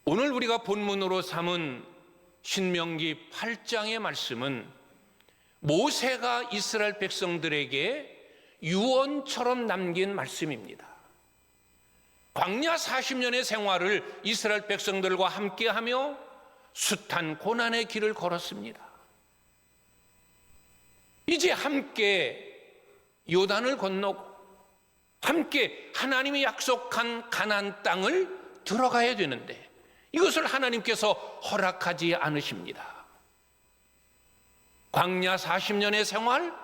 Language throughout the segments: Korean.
오늘 우리가 본문으로 삼은 신명기 8장의 말씀은 모세가 이스라엘 백성들에게 유언처럼 남긴 말씀입니다. 광야 40년의 생활을 이스라엘 백성들과 함께하며 숱한 고난의 길을 걸었습니다. 이제 함께 요단을 건너고 함께 하나님이 약속한 가나안 땅을 들어가야 되는데 이것을 하나님께서 허락하지 않으십니다. 광야 40년의 생활,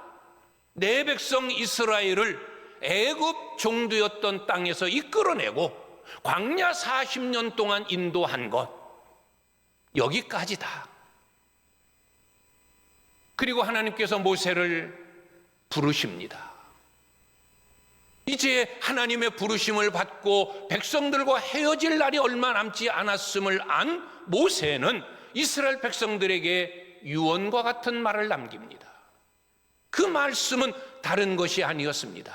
내 백성 이스라엘을 애굽 종되었던 땅에서 이끌어내고 광야 40년 동안 인도한 것, 여기까지다. 그리고 하나님께서 모세를 부르십니다. 이제 하나님의 부르심을 받고 백성들과 헤어질 날이 얼마 남지 않았음을 안 모세는 이스라엘 백성들에게 유언과 같은 말을 남깁니다. 그 말씀은 다른 것이 아니었습니다.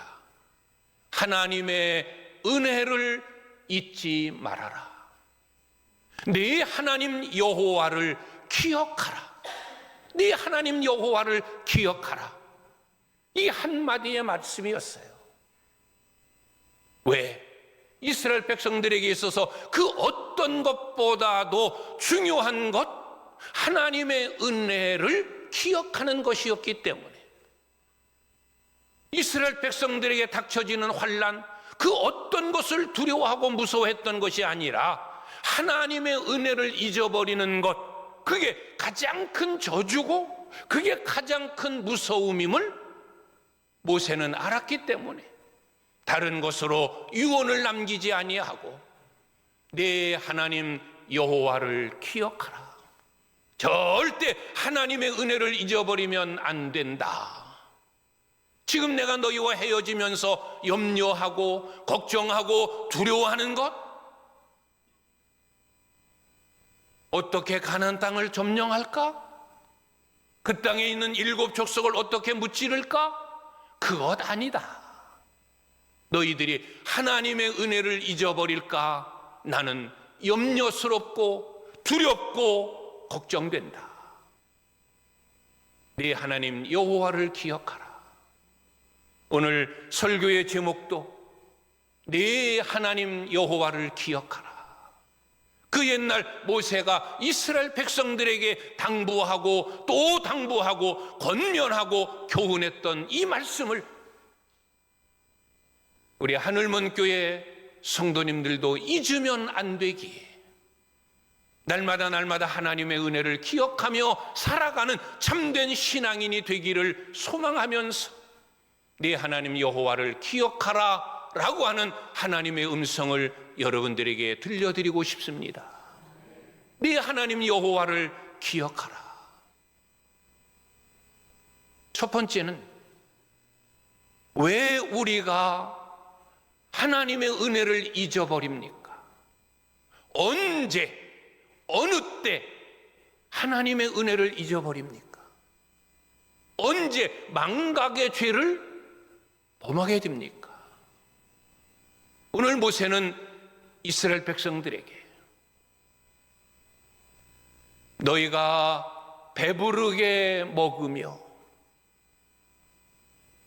하나님의 은혜를 잊지 말아라. 네 하나님 여호와를 기억하라. 네 하나님 여호와를 기억하라. 이 한마디의 말씀이었어요. 왜? 이스라엘 백성들에게 있어서 그 어떤 것보다도 중요한 것, 하나님의 은혜를 기억하는 것이었기 때문에 이스라엘 백성들에게 닥쳐지는 환난, 그 어떤 것을 두려워하고 무서워했던 것이 아니라 하나님의 은혜를 잊어버리는 것, 그게 가장 큰 저주고 그게 가장 큰 무서움임을 모세는 알았기 때문에 다른 것으로 유언을 남기지 아니하고 내 하나님 여호와를 기억하라. 절대 하나님의 은혜를 잊어버리면 안 된다. 지금 내가 너희와 헤어지면서 염려하고 걱정하고 두려워하는 것, 어떻게 가나안 땅을 점령할까? 그 땅에 있는 7 족속을 어떻게 무찌를까? 그것 아니다. 너희들이 하나님의 은혜를 잊어버릴까? 나는 염려스럽고 두렵고 걱정된다. 네 하나님 여호와를 기억하라. 오늘 설교의 제목도 네 하나님 여호와를 기억하라. 그 옛날 모세가 이스라엘 백성들에게 당부하고 또 당부하고 권면하고 교훈했던 이 말씀을 우리 하늘문 교회 성도님들도 잊으면 안 되기에 날마다 하나님의 은혜를 기억하며 살아가는 참된 신앙인이 되기를 소망하면서 네 하나님 여호와를 기억하라 라고 하는 하나님의 음성을 여러분들에게 들려드리고 싶습니다. 네 하나님 여호와를 기억하라. 첫 번째는 왜 우리가 하나님의 은혜를 잊어버립니까? 언제, 어느 때 하나님의 은혜를 잊어버립니까? 언제 망각의 죄를 범하게 됩니까? 오늘 모세는 이스라엘 백성들에게 너희가 배부르게 먹으며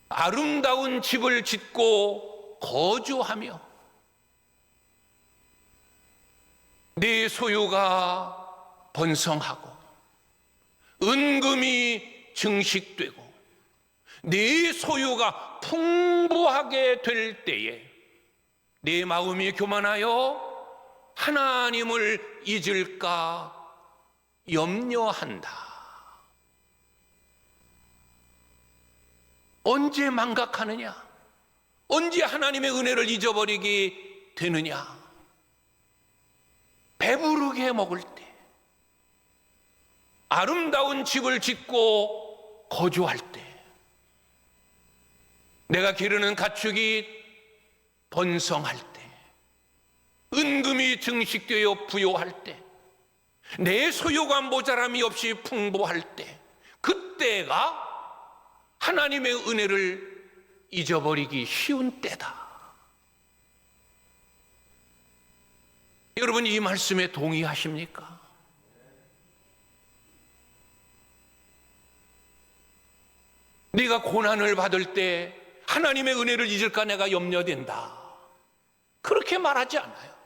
아름다운 집을 짓고 거주하며 네 소유가 번성하고 은금이 증식되고 네 소유가 풍부하게 될 때에 네 마음이 교만하여 하나님을 잊을까 염려한다. 언제 망각하느냐? 언제 하나님의 은혜를 잊어버리게 되느냐? 배부르게 먹을 때, 아름다운 집을 짓고 거주할 때, 내가 기르는 가축이 번성할 때, 은금이 증식되어 부요할 때, 내 소유가 모자람이 없이 풍부할 때, 그때가 하나님의 은혜를 잊어버리기 쉬운 때다. 여러분, 이 말씀에 동의하십니까? 네가 고난을 받을 때 하나님의 은혜를 잊을까 내가 염려된다, 그렇게 말하지 않아요.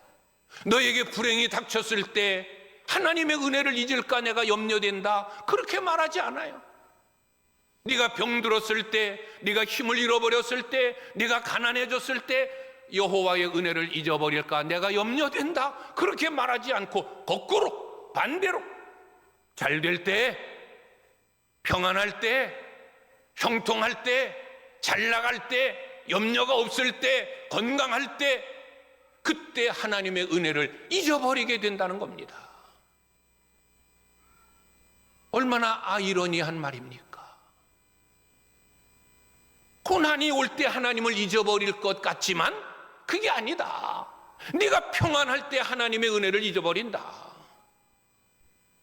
너에게 불행이 닥쳤을 때 하나님의 은혜를 잊을까 내가 염려된다, 그렇게 말하지 않아요. 네가 병들었을 때, 네가 힘을 잃어버렸을 때, 네가 가난해졌을 때 여호와의 은혜를 잊어버릴까 내가 염려된다, 그렇게 말하지 않고 거꾸로 반대로 잘 될 때, 평안할 때, 형통할 때, 잘 나갈 때, 염려가 없을 때, 건강할 때, 그때 하나님의 은혜를 잊어버리게 된다는 겁니다. 얼마나 아이러니한 말입니까? 고난이 올 때 하나님을 잊어버릴 것 같지만 그게 아니다. 네가 평안할 때 하나님의 은혜를 잊어버린다.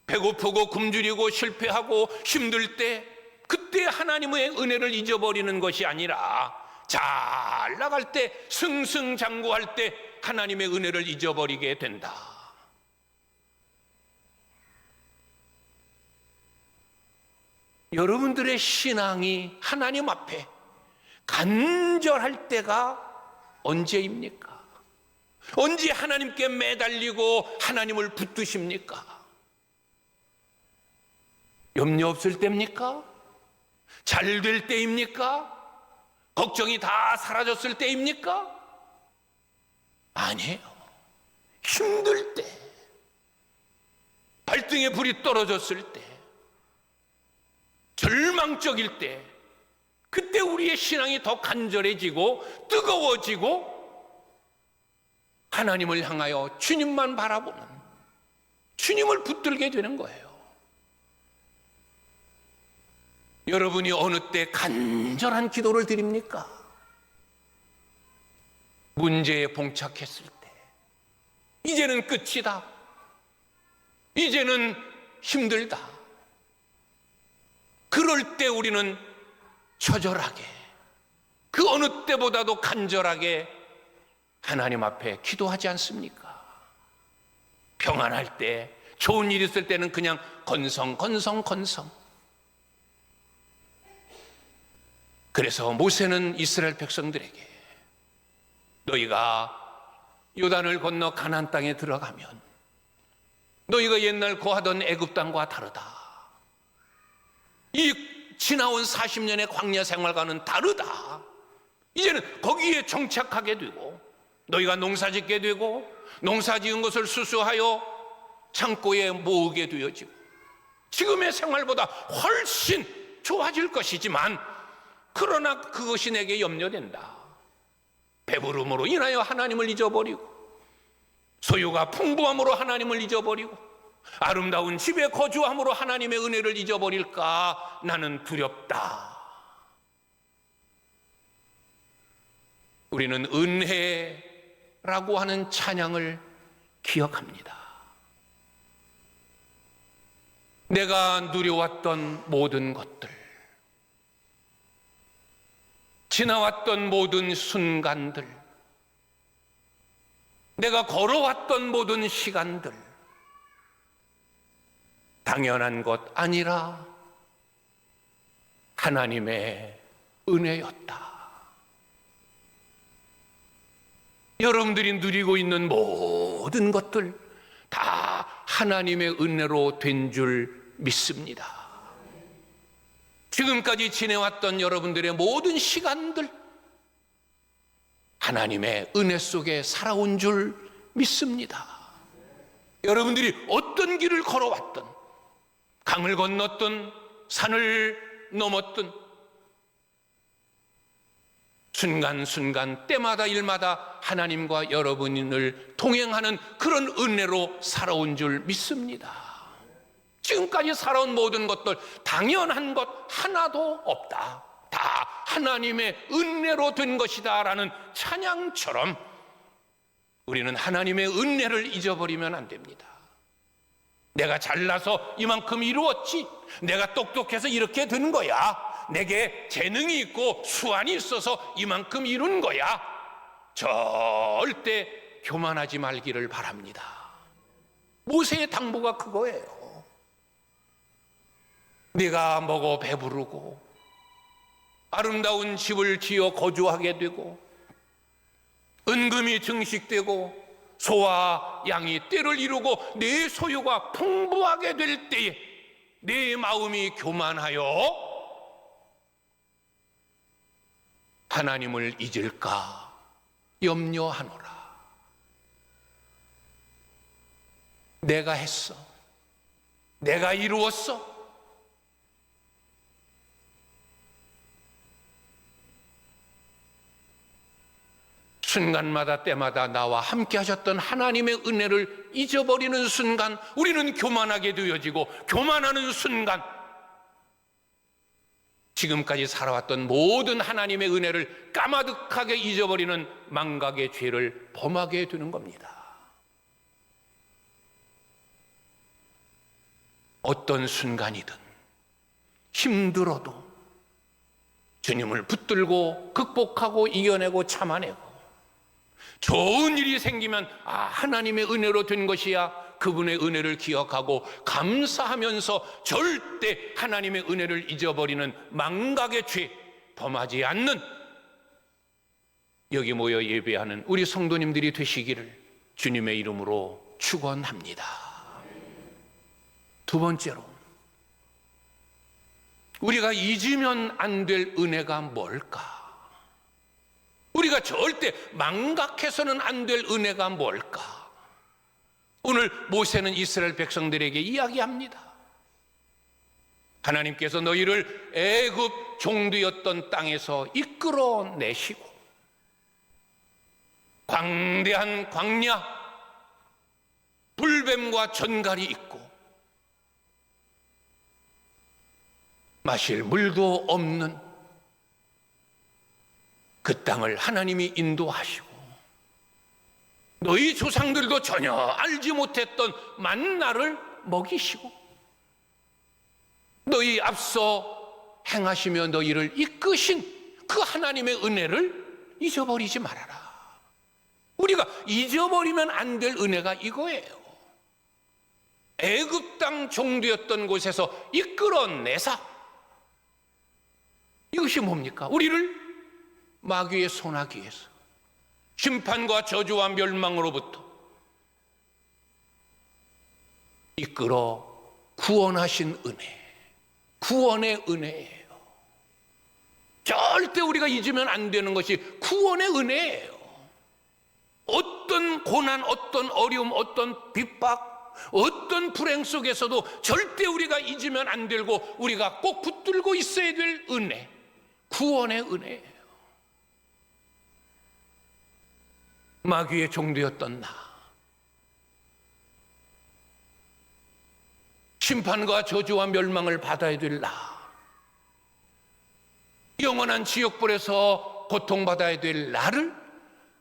배고프고 굶주리고 실패하고 힘들 때, 그때 하나님의 은혜를 잊어버리는 것이 아니라 잘 나갈 때, 승승장구할 때 하나님의 은혜를 잊어버리게 된다. 여러분들의 신앙이 하나님 앞에 간절할 때가 언제입니까? 언제 하나님께 매달리고 하나님을 붙드십니까? 염려 없을 때입니까? 잘 될 때입니까? 걱정이 다 사라졌을 때입니까? 아니에요. 힘들 때, 발등에 불이 떨어졌을 때, 절망적일 때, 그때 우리의 신앙이 더 간절해지고 뜨거워지고 하나님을 향하여 주님만 바라보는, 주님을 붙들게 되는 거예요. 여러분이 어느 때 간절한 기도를 드립니까? 문제에 봉착했을 때, 이제는 끝이다, 이제는 힘들다, 그럴 때 우리는 처절하게, 그 어느 때보다도 간절하게 하나님 앞에 기도하지 않습니까? 평안할 때, 좋은 일 있을 때는 그냥 건성. 그래서 모세는 이스라엘 백성들에게 너희가 요단을 건너 가나안 땅에 들어가면 너희가 옛날 거하던 애굽 땅과 다르다. 이 지나온 40년의 광야 생활과는 다르다. 이제는 거기에 정착하게 되고 너희가 농사짓게 되고 농사지은 것을 수수하여 창고에 모으게 되어지고 지금의 생활보다 훨씬 좋아질 것이지만, 그러나 그것이 내게 염려된다. 배부름으로 인하여 하나님을 잊어버리고, 소유가 풍부함으로 하나님을 잊어버리고, 아름다운 집에 거주함으로 하나님의 은혜를 잊어버릴까 나는 두렵다. 우리는 은혜라고 하는 찬양을 기억합니다. 내가 누려왔던 모든 것들, 지나왔던 모든 순간들, 내가 걸어왔던 모든 시간들, 당연한 것 아니라 하나님의 은혜였다. 여러분들이 누리고 있는 모든 것들 다 하나님의 은혜로 된 줄 믿습니다. 지금까지 지내왔던 여러분들의 모든 시간들 하나님의 은혜 속에 살아온 줄 믿습니다. 여러분들이 어떤 길을 걸어왔든, 강을 건넜든 산을 넘었든, 순간순간 때마다 일마다 하나님과 여러분을 동행하는 그런 은혜로 살아온 줄 믿습니다. 지금까지 살아온 모든 것들 당연한 것 하나도 없다, 다 하나님의 은혜로 된 것이다 라는 찬양처럼 우리는 하나님의 은혜를 잊어버리면 안 됩니다. 내가 잘나서 이만큼 이루었지, 내가 똑똑해서 이렇게 된 거야, 내게 재능이 있고 수완이 있어서 이만큼 이룬 거야, 절대 교만하지 말기를 바랍니다. 모세의 당부가 그거예요. 네가 먹어 배부르고 아름다운 집을 지어 거주하게 되고 은금이 증식되고 소와 양이 떼를 이루고 내 소유가 풍부하게 될 때에 내 마음이 교만하여 하나님을 잊을까 염려하노라. 내가 했어. 내가 이루었어. 순간마다 때마다 나와 함께 하셨던 하나님의 은혜를 잊어버리는 순간 우리는 교만하게 되어지고, 교만하는 순간 지금까지 살아왔던 모든 하나님의 은혜를 까마득하게 잊어버리는 망각의 죄를 범하게 되는 겁니다. 어떤 순간이든 힘들어도 주님을 붙들고 극복하고 이겨내고 참아내고, 좋은 일이 생기면 하나님의 은혜로 된 것이야, 그분의 은혜를 기억하고 감사하면서 절대 하나님의 은혜를 잊어버리는 망각의 죄 범하지 않는 여기 모여 예배하는 우리 성도님들이 되시기를 주님의 이름으로 축원합니다. 두 번째로, 우리가 잊으면 안 될 은혜가 뭘까? 우리가 절대 망각해서는 안 될 은혜가 뭘까? 오늘 모세는 이스라엘 백성들에게 이야기합니다. 하나님께서 너희를 애굽 종되었던 땅에서 이끌어내시고 광대한 광야, 불뱀과 전갈이 있고 마실 물도 없는 그 땅을 하나님이 인도하시고, 너희 조상들도 전혀 알지 못했던 만나를 먹이시고, 너희 앞서 행하시며 너희를 이끄신 그 하나님의 은혜를 잊어버리지 말아라. 우리가 잊어버리면 안 될 은혜가 이거예요. 애굽 땅 종되었던 곳에서 이끌어내사, 이것이 뭡니까? 우리를 마귀의 손아귀에서, 심판과 저주와 멸망으로부터 이끌어 구원하신 은혜, 구원의 은혜예요. 절대 우리가 잊으면 안 되는 것이 구원의 은혜예요. 어떤 고난, 어떤 어려움, 어떤 핍박, 어떤 불행 속에서도 절대 우리가 잊으면 안 되고 우리가 꼭 붙들고 있어야 될 은혜, 구원의 은혜예요. 마귀의 종되었던 나, 심판과 저주와 멸망을 받아야 될 나, 영원한 지옥불에서 고통받아야 될 나를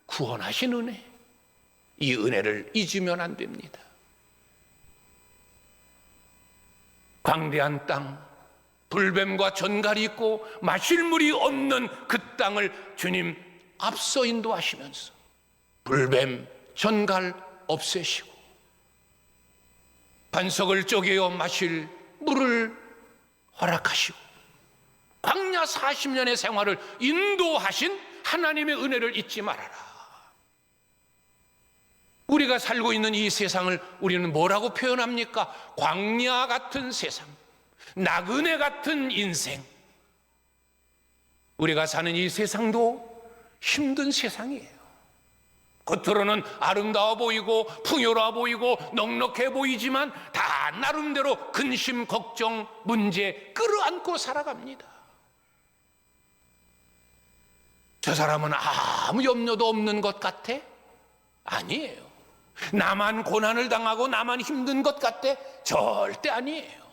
구원하신 은혜, 이 은혜를 잊으면 안 됩니다. 광대한 땅, 불뱀과 전갈이 있고 마실 물이 없는 그 땅을 주님 앞서 인도하시면서 불뱀, 전갈 없애시고 반석을 쪼개어 마실 물을 허락하시고 광야 40년의 생활을 인도하신 하나님의 은혜를 잊지 말아라. 우리가 살고 있는 이 세상을 우리는 뭐라고 표현합니까? 광야 같은 세상, 나그네 같은 인생. 우리가 사는 이 세상도 힘든 세상이에요. 겉으로는 아름다워 보이고 풍요로워 보이고 넉넉해 보이지만 다 나름대로 근심, 걱정, 문제 끌어안고 살아갑니다. 저 사람은 아무 염려도 없는 것 같아? 아니에요. 나만 고난을 당하고 나만 힘든 것 같아? 절대 아니에요.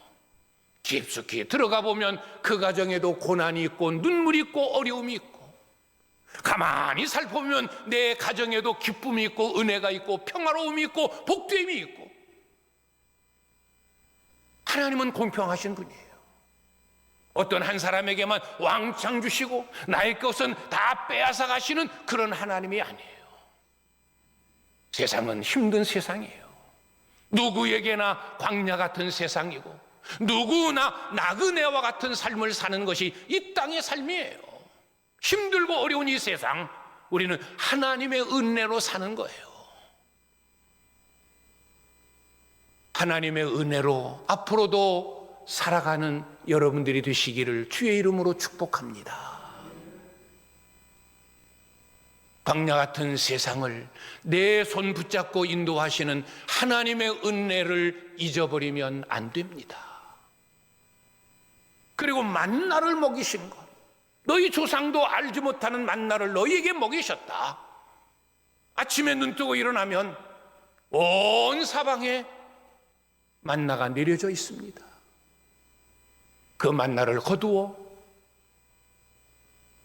깊숙이 들어가 보면 그 가정에도 고난이 있고 눈물이 있고 어려움이 있고, 가만히 살펴보면 내 가정에도 기쁨이 있고 은혜가 있고 평화로움이 있고 복됨이 있고. 하나님은 공평하신 분이에요. 어떤 한 사람에게만 왕창 주시고 나의 것은 다 빼앗아 가시는 그런 하나님이 아니에요. 세상은 힘든 세상이에요. 누구에게나 광야 같은 세상이고 누구나 나그네와 같은 삶을 사는 것이 이 땅의 삶이에요. 힘들고 어려운 이 세상, 우리는 하나님의 은혜로 사는 거예요. 하나님의 은혜로 앞으로도 살아가는 여러분들이 되시기를 주의 이름으로 축복합니다. 광야 같은 세상을 내 손 붙잡고 인도하시는 하나님의 은혜를 잊어버리면 안 됩니다. 그리고 만나를 먹이신 것, 너희 조상도 알지 못하는 만나를 너희에게 먹이셨다. 아침에 눈 뜨고 일어나면 온 사방에 만나가 내려져 있습니다. 그 만나를 거두어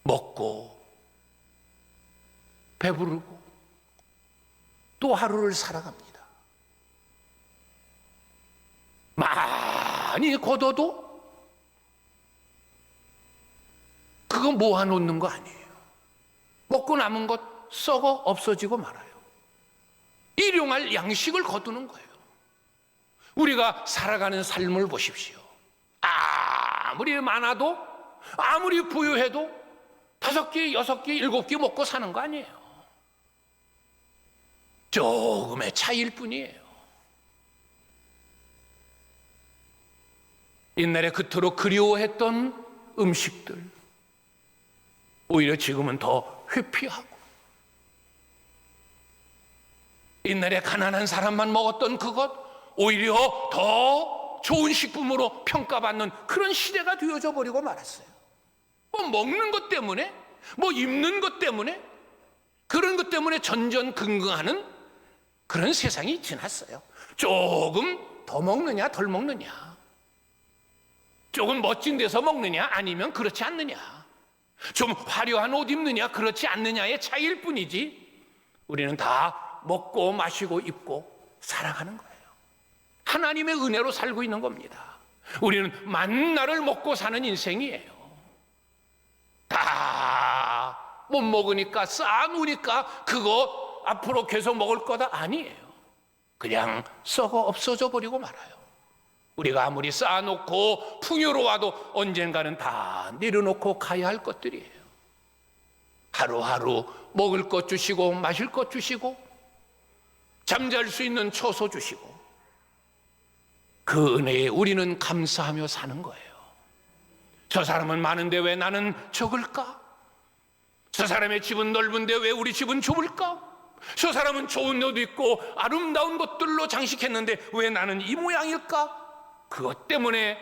먹고 배부르고 또 하루를 살아갑니다. 많이 거둬도 그거 모아놓는 거 아니에요. 먹고 남은 것 썩어 없어지고 말아요. 일용할 양식을 거두는 거예요. 우리가 살아가는 삶을 보십시오. 아무리 많아도, 아무리 부유해도 5개, 6개, 7개 먹고 사는 거 아니에요. 조금의 차이일 뿐이에요. 옛날에 그토록 그리워했던 음식들, 오히려 지금은 더 회피하고, 옛날에 가난한 사람만 먹었던 그것, 오히려 더 좋은 식품으로 평가받는 그런 시대가 되어져 버리고 말았어요. 뭐 먹는 것 때문에, 뭐 입는 것 때문에, 그런 것 때문에 전전긍긍하는 그런 세상이 지났어요. 조금 더 먹느냐 덜 먹느냐, 조금 멋진 데서 먹느냐 아니면 그렇지 않느냐, 좀 화려한 옷 입느냐 그렇지 않느냐의 차이일 뿐이지, 우리는 다 먹고 마시고 입고 살아가는 거예요. 하나님의 은혜로 살고 있는 겁니다. 우리는 만나를 먹고 사는 인생이에요. 다 못 먹으니까 쌓아놓으니까 그거 앞으로 계속 먹을 거다 아니에요. 그냥 썩어 없어져 버리고 말아요. 우리가 아무리 쌓아놓고 풍요로워도 언젠가는 다 내려놓고 가야 할 것들이에요. 하루하루 먹을 것 주시고 마실 것 주시고 잠잘 수 있는 처소 주시고, 그 은혜에 우리는 감사하며 사는 거예요. 저 사람은 많은데 왜 나는 적을까? 저 사람의 집은 넓은데 왜 우리 집은 좁을까? 저 사람은 좋은 옷도 입고 아름다운 것들로 장식했는데 왜 나는 이 모양일까? 그것 때문에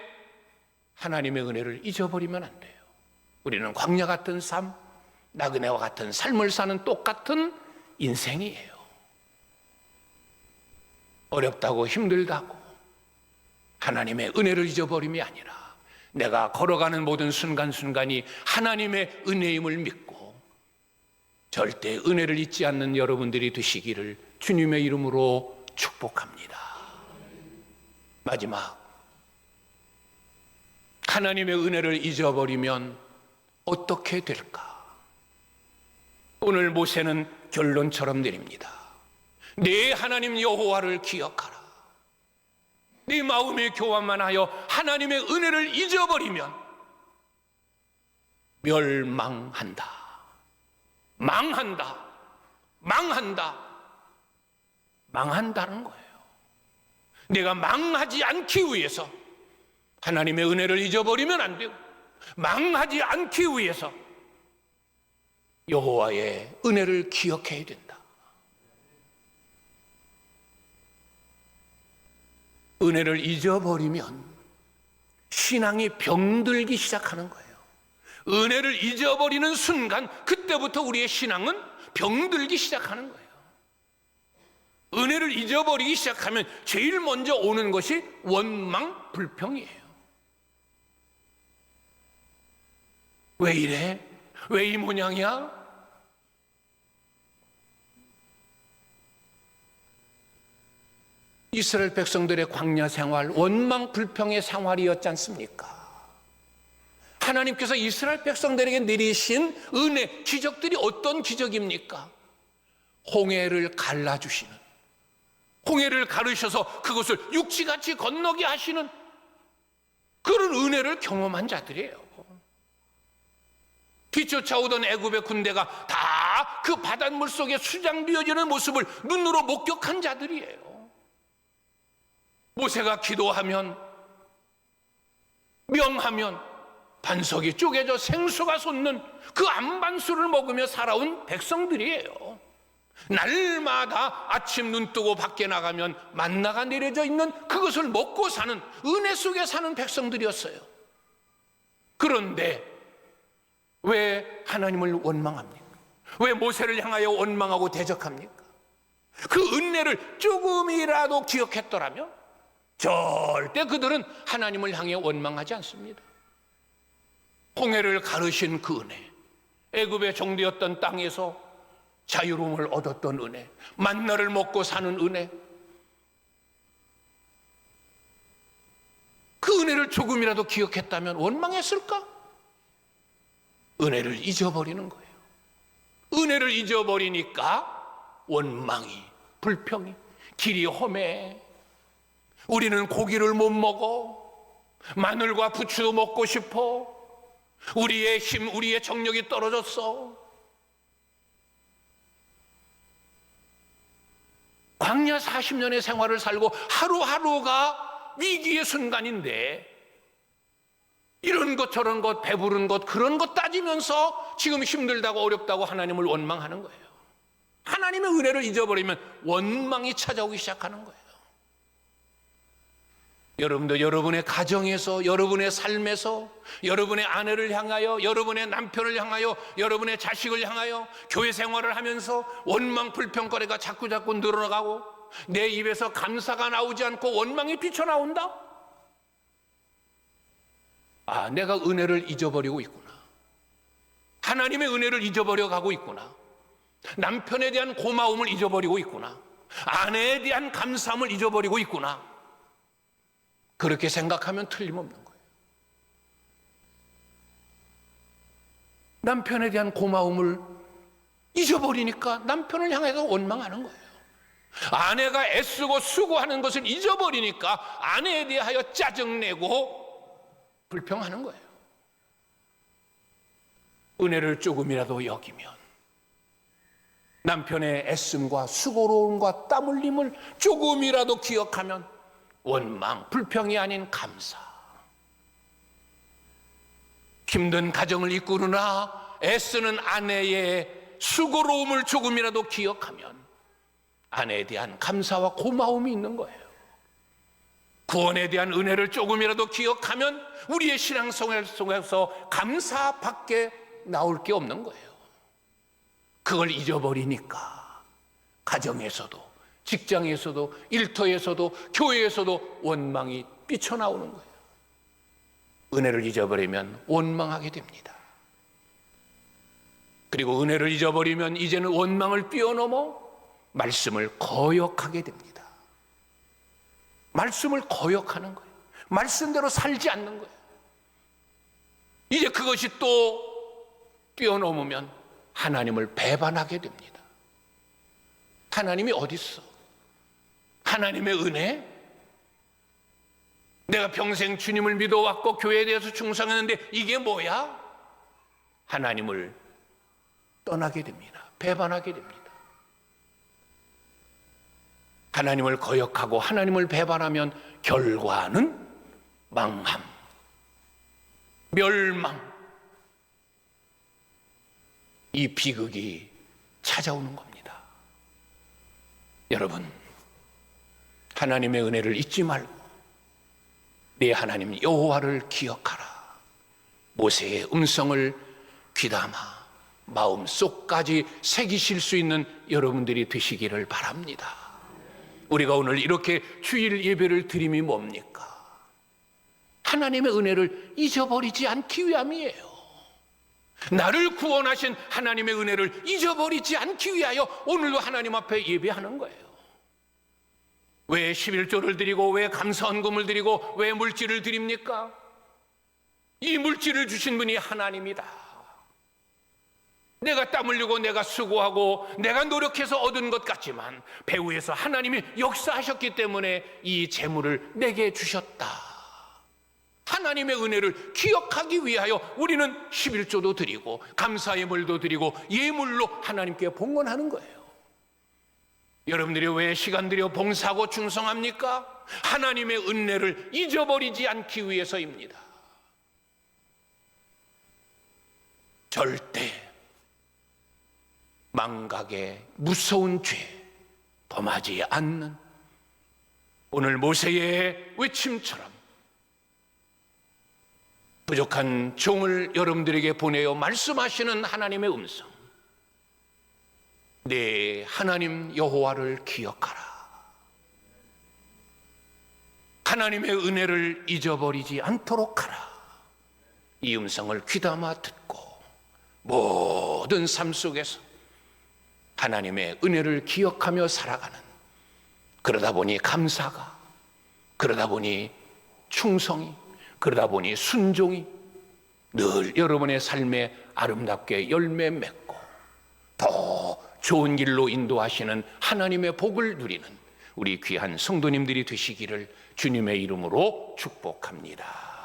하나님의 은혜를 잊어버리면 안 돼요. 우리는 광야 같은 삶, 나그네와 같은 삶을 사는 똑같은 인생이에요. 어렵다고 힘들다고 하나님의 은혜를 잊어버림이 아니라 내가 걸어가는 모든 순간순간이 하나님의 은혜임을 믿고 절대 은혜를 잊지 않는 여러분들이 되시기를 주님의 이름으로 축복합니다. 마지막, 하나님의 은혜를 잊어버리면 어떻게 될까? 오늘 모세는 결론처럼 내립니다. 내 하나님 여호와를 기억하라. 네 마음의 교환만 하여 하나님의 은혜를 잊어버리면 멸망한다. 망한다. 망한다. 망한다는 거예요. 내가 망하지 않기 위해서 하나님의 은혜를 잊어버리면 안 되고, 망하지 않기 위해서 여호와의 은혜를 기억해야 된다. 은혜를 잊어버리면 신앙이 병들기 시작하는 거예요. 은혜를 잊어버리는 순간 그때부터 우리의 신앙은 병들기 시작하는 거예요. 은혜를 잊어버리기 시작하면 제일 먼저 오는 것이 원망, 불평이에요. 왜 이래? 왜 이 모양이야? 이스라엘 백성들의 광야 생활, 원망 불평의 생활이었지 않습니까? 하나님께서 이스라엘 백성들에게 내리신 은혜, 기적들이 어떤 기적입니까? 홍해를 갈라주시는, 홍해를 가르셔서 그것을 육지같이 건너게 하시는 그런 은혜를 경험한 자들이에요. 뒤쫓아오던 애굽의 군대가 다 그 바닷물 속에 수장되어지는 모습을 눈으로 목격한 자들이에요. 모세가 기도하면, 명하면 반석이 쪼개져 생수가 솟는 그 안반수를 먹으며 살아온 백성들이에요. 날마다 아침 눈 뜨고 밖에 나가면 만나가 내려져 있는 그것을 먹고 사는 은혜 속에 사는 백성들이었어요. 그런데 왜 하나님을 원망합니까? 왜 모세를 향하여 원망하고 대적합니까? 그 은혜를 조금이라도 기억했더라면 절대 그들은 하나님을 향해 원망하지 않습니다. 홍해를 가르신 그 은혜, 애굽의 종되었던 땅에서 자유로움을 얻었던 은혜, 만나를 먹고 사는 은혜, 그 은혜를 조금이라도 기억했다면 원망했을까? 은혜를 잊어버리는 거예요. 은혜를 잊어버리니까 원망이, 불평이, 길이 험해. 우리는 고기를 못 먹어. 마늘과 부추도 먹고 싶어. 우리의 힘, 우리의 정력이 떨어졌어. 광야 40년의 생활을 살고 하루하루가 위기의 순간인데 이런 것 저런 것 배부른 것 그런 것 따지면서 지금 힘들다고 어렵다고 하나님을 원망하는 거예요. 하나님의 은혜를 잊어버리면 원망이 찾아오기 시작하는 거예요. 여러분도 여러분의 가정에서, 여러분의 삶에서, 여러분의 아내를 향하여, 여러분의 남편을 향하여, 여러분의 자식을 향하여 교회 생활을 하면서 원망 불평거리가 자꾸 늘어나가고 내 입에서 감사가 나오지 않고 원망이 비쳐나온다? 아, 내가 은혜를 잊어버리고 있구나. 하나님의 은혜를 잊어버려 가고 있구나. 남편에 대한 고마움을 잊어버리고 있구나. 아내에 대한 감사함을 잊어버리고 있구나. 그렇게 생각하면 틀림없는 거예요. 남편에 대한 고마움을 잊어버리니까 남편을 향해서 원망하는 거예요. 아내가 애쓰고 수고하는 것을 잊어버리니까 아내에 대하여 짜증내고 불평하는 거예요. 은혜를 조금이라도 여기면, 남편의 애씀과 수고로움과 땀 흘림을 조금이라도 기억하면 원망, 불평이 아닌 감사. 힘든 가정을 이끌으나 애쓰는 아내의 수고로움을 조금이라도 기억하면 아내에 대한 감사와 고마움이 있는 거예요. 구원에 대한 은혜를 조금이라도 기억하면 우리의 신앙생활 속에서 감사밖에 나올 게 없는 거예요. 그걸 잊어버리니까 가정에서도, 직장에서도, 일터에서도, 교회에서도 원망이 삐쳐나오는 거예요. 은혜를 잊어버리면 원망하게 됩니다. 그리고 은혜를 잊어버리면 이제는 원망을 뛰어넘어 말씀을 거역하게 됩니다. 말씀을 거역하는 거예요. 말씀대로 살지 않는 거예요. 이제 그것이 또 뛰어넘으면 하나님을 배반하게 됩니다. 하나님이 어디 있어? 하나님의 은혜? 내가 평생 주님을 믿어왔고 교회에 대해서 충성했는데 이게 뭐야? 하나님을 떠나게 됩니다. 배반하게 됩니다. 하나님을 거역하고 하나님을 배반하면 결과는 망함, 멸망, 이 비극이 찾아오는 겁니다. 여러분, 하나님의 은혜를 잊지 말고 내 하나님 여호와를 기억하라. 모세의 음성을 귀담아 마음속까지 새기실 수 있는 여러분들이 되시기를 바랍니다. 우리가 오늘 이렇게 주일 예배를 드림이 뭡니까? 하나님의 은혜를 잊어버리지 않기 위함이에요. 나를 구원하신 하나님의 은혜를 잊어버리지 않기 위하여 오늘도 하나님 앞에 예배하는 거예요. 왜 11조를 드리고 왜 감사헌금을 드리고 왜 물질을 드립니까? 이 물질을 주신 분이 하나님이다. 내가 땀 흘리고 내가 수고하고 내가 노력해서 얻은 것 같지만 배후에서 하나님이 역사하셨기 때문에 이 재물을 내게 주셨다. 하나님의 은혜를 기억하기 위하여 우리는 11조도 드리고 감사의 물도 드리고 예물로 하나님께 봉헌하는 거예요. 여러분들이 왜 시간 들여 봉사하고 충성합니까? 하나님의 은혜를 잊어버리지 않기 위해서입니다. 절대 망각의 무서운 죄 범하지 않는, 오늘 모세의 외침처럼 부족한 종을 여러분들에게 보내어 말씀하시는 하나님의 음성, 내 하나님 여호와를 기억하라. 하나님의 은혜를 잊어버리지 않도록 하라. 이 음성을 귀담아 듣고 모든 삶 속에서 하나님의 은혜를 기억하며 살아가는, 그러다 보니 감사가, 그러다 보니 충성이, 그러다 보니 순종이 늘 여러분의 삶에 아름답게 열매 맺고 더 좋은 길로 인도하시는 하나님의 복을 누리는 우리 귀한 성도님들이 되시기를 주님의 이름으로 축복합니다.